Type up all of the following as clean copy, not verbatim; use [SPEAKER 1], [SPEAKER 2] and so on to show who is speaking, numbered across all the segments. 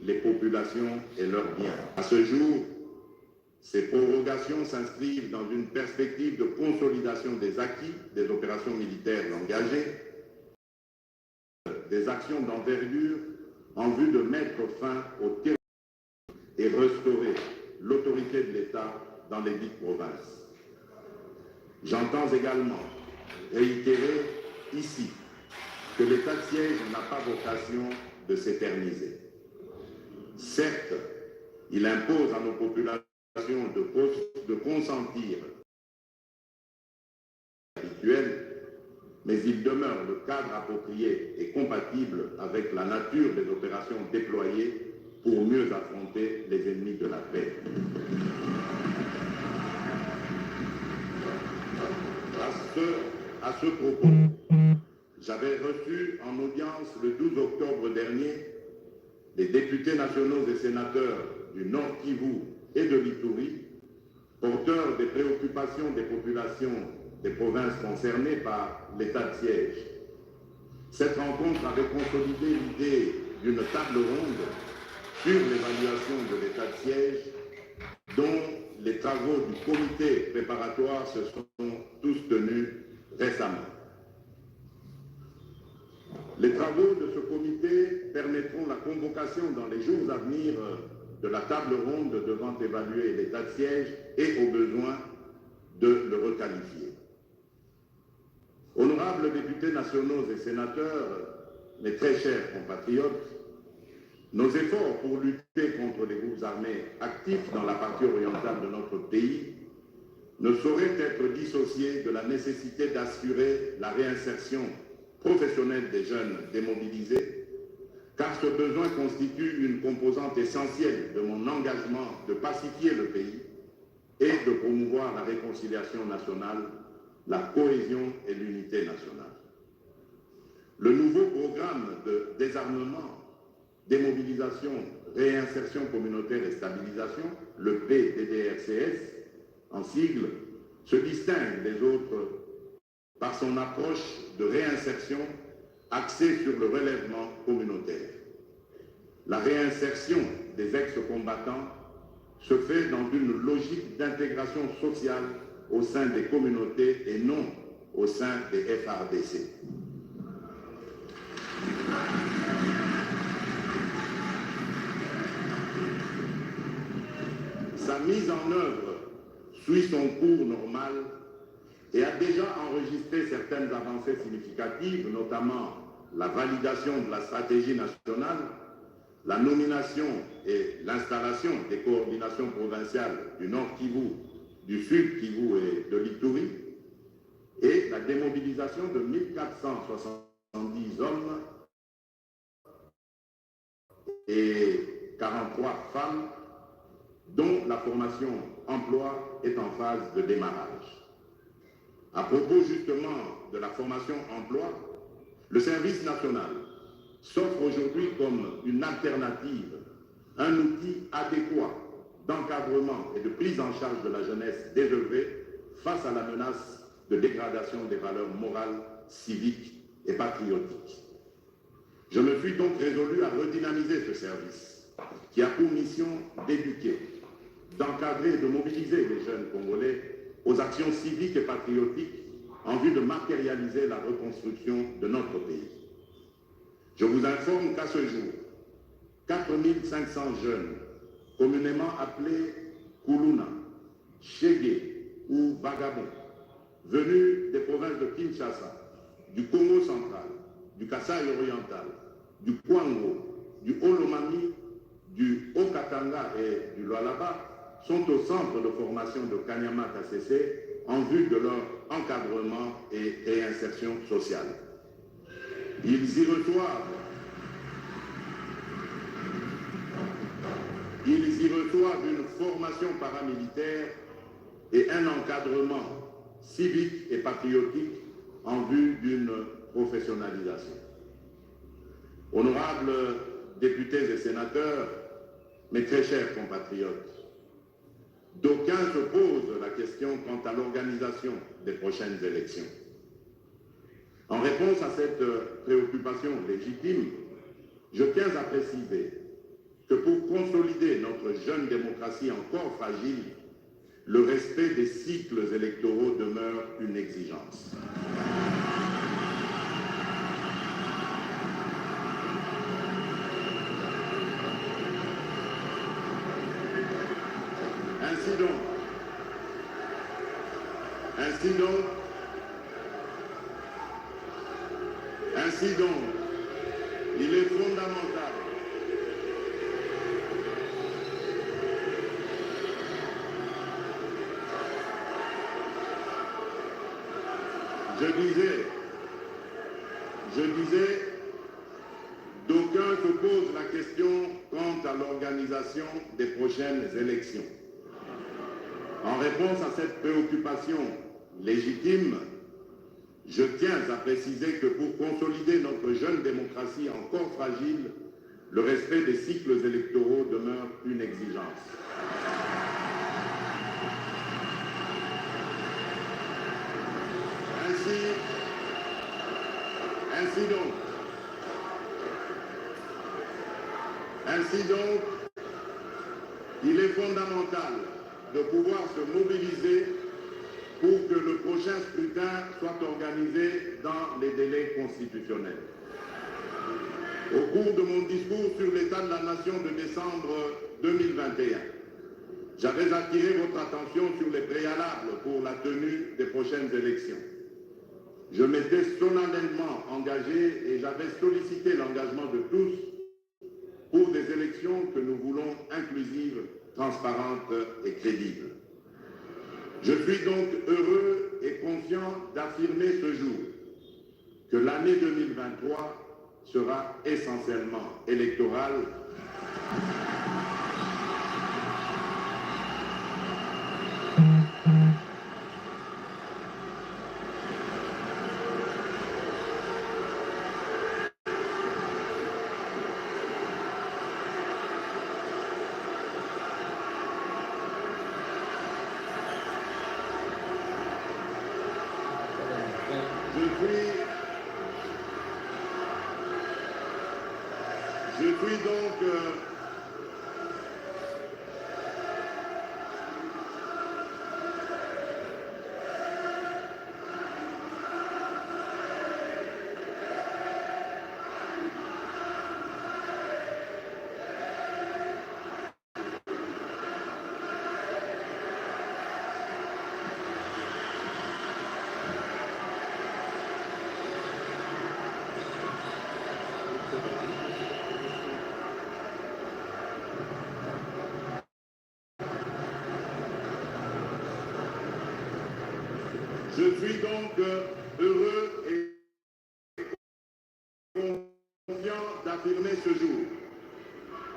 [SPEAKER 1] les populations et leurs biens. À ce jour, ces prorogations s'inscrivent dans une perspective de consolidation des acquis des opérations militaires engagées, des actions d'envergure en vue de mettre fin au terrorisme et restaurer l'autorité de l'État dans les dites provinces. J'entends également réitérer ici que l'état de siège n'a pas vocation de s'éterniser. Certes, il impose à nos populations de consentir habituel, mais il demeure le cadre approprié et compatible avec la nature des opérations déployées pour mieux affronter les ennemis de la paix. À ce propos, j'avais reçu en audience le 12 octobre dernier les députés nationaux et sénateurs du Nord Kivu et de l'Ituri, porteurs des préoccupations des populations des provinces concernées par l'état de siège. Cette rencontre avait consolidé l'idée d'une table ronde sur l'évaluation de l'état de siège, dont les travaux du comité préparatoire se sont tous tenus récemment. Les travaux de ce comité permettront la convocation dans les jours à venir de la table ronde devant évaluer l'état de siège et, au besoin, de le requalifier. Honorables députés nationaux et sénateurs, mes très chers compatriotes, nos efforts pour lutter contre les groupes armés actifs dans la partie orientale de notre pays ne sauraient être dissociés de la nécessité d'assurer la réinsertion professionnelle des jeunes démobilisés, car ce besoin constitue une composante essentielle de mon engagement de pacifier le pays et de promouvoir la réconciliation nationale, la cohésion et l'unité nationale. Le nouveau programme de désarmement, démobilisation, réinsertion communautaire et stabilisation, le PDDRCS, en sigle, se distingue des autres par son approche de réinsertion axée sur le relèvement communautaire. La réinsertion des ex-combattants se fait dans une logique d'intégration sociale au sein des communautés et non au sein des FARDC. Sa mise en œuvre suit son cours normal et a déjà enregistré certaines avancées significatives, notamment la validation de la stratégie nationale, la nomination et l'installation des coordinations provinciales du Nord Kivu, du Sud Kivu et de l'Ituri, et la démobilisation de 1470 hommes et 43 femmes, dont la formation emploi est en phase de démarrage. À propos justement de la formation emploi, le service national s'offre aujourd'hui comme une alternative, un outil adéquat d'encadrement et de prise en charge de la jeunesse désœuvrée face à la menace de dégradation des valeurs morales, civiques et patriotiques. Je me suis donc résolu à redynamiser ce service qui a pour mission d'éduquer, d'encadrer et de mobiliser les jeunes Congolais aux actions civiques et patriotiques en vue de matérialiser la reconstruction de notre pays. Je vous informe qu'à ce jour, 4500 jeunes, communément appelés Kuluna, Chégué ou Vagabond, venus des provinces de Kinshasa, du Congo central, du Kasaï oriental, du Kwango, du Olomami, du Haut-Katanga et du Lualaba, sont au centre de formation de Kanyama-KCC en vue de leur encadrement et réinsertion sociale. Ils y reçoivent une formation paramilitaire et un encadrement civique et patriotique en vue d'une professionnalisation. Honorables députés et sénateurs, mes très chers compatriotes, d'aucuns se posent la question quant à l'organisation des prochaines élections. En réponse à cette préoccupation légitime, je tiens à préciser que pour consolider notre jeune démocratie encore fragile, le respect des cycles électoraux demeure une exigence. Ainsi donc, il est fondamental Je disais, d'aucuns se posent la question quant à l'organisation des prochaines élections. En réponse à cette préoccupation légitime, je tiens à préciser que pour consolider notre jeune démocratie encore fragile, le respect des cycles électoraux demeure une exigence. Ainsi donc, il est fondamental de pouvoir se mobiliser pour que le prochain scrutin soit organisé dans les délais constitutionnels. Au cours de mon discours sur l'état de la nation de décembre 2021, j'avais attiré votre attention sur les préalables pour la tenue des prochaines élections. Je m'étais solennellement engagé et j'avais sollicité l'engagement de tous pour des élections que nous voulons inclusives, transparentes et crédibles. Je suis donc heureux et confiant d'affirmer ce jour que l'année 2023 sera essentiellement électorale. Je suis donc heureux et confiant d'affirmer ce jour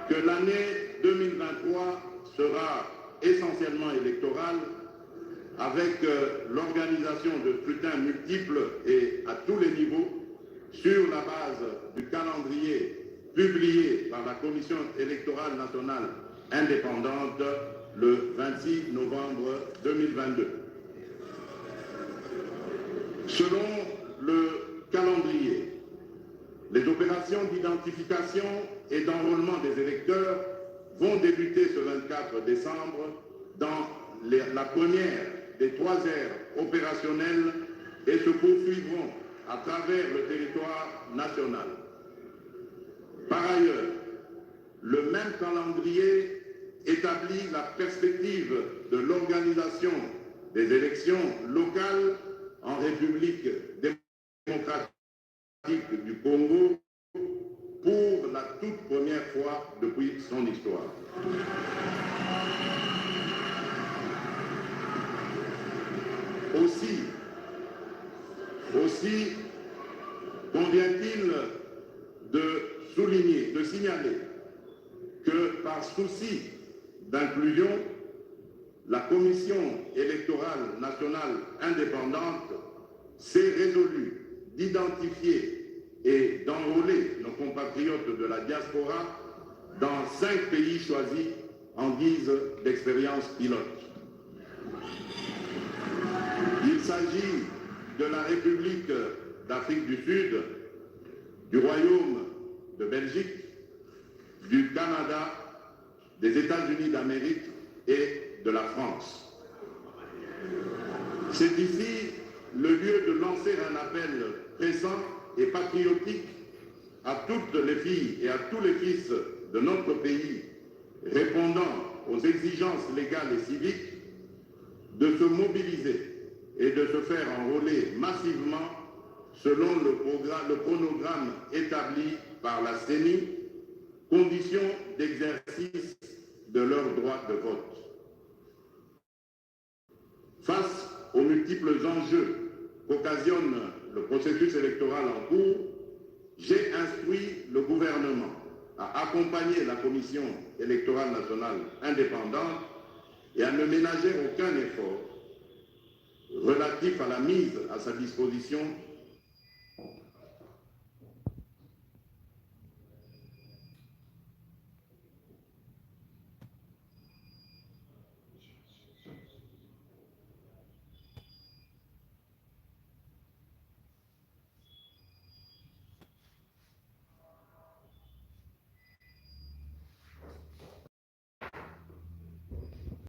[SPEAKER 1] que l'année 2023 sera essentiellement électorale avec l'organisation de scrutins multiples et à tous les niveaux sur la base du calendrier publié par la Commission électorale nationale indépendante le 26 novembre 2022. Selon le calendrier, les opérations d'identification et d'enrôlement des électeurs vont débuter ce 24 décembre dans la première des 3 aires opérationnelles et se poursuivront à travers le territoire national. Par ailleurs, le même calendrier établit la perspective de l'organisation des élections locales en République démocratique du Congo pour la toute première fois depuis son histoire. Aussi convient-il de signaler que par souci d'inclusion, la Commission électorale nationale indépendante s'est résolue d'identifier et d'enrôler nos compatriotes de la diaspora dans 5 pays choisis en guise d'expérience pilote. Il s'agit de la République d'Afrique du Sud, du Royaume de Belgique, du Canada, des États-Unis d'Amérique et de la France. C'est ici le lieu de lancer un appel pressant et patriotique à toutes les filles et à tous les fils de notre pays, répondant aux exigences légales et civiques, de se mobiliser et de se faire enrôler massivement selon le chronogramme établi par la CENI, conditions d'exercice de leur droit de vote. Face aux multiples enjeux qu'occasionne le processus électoral en cours, j'ai instruit le gouvernement à accompagner la Commission électorale nationale indépendante et à ne ménager aucun effort relatif à la mise à sa disposition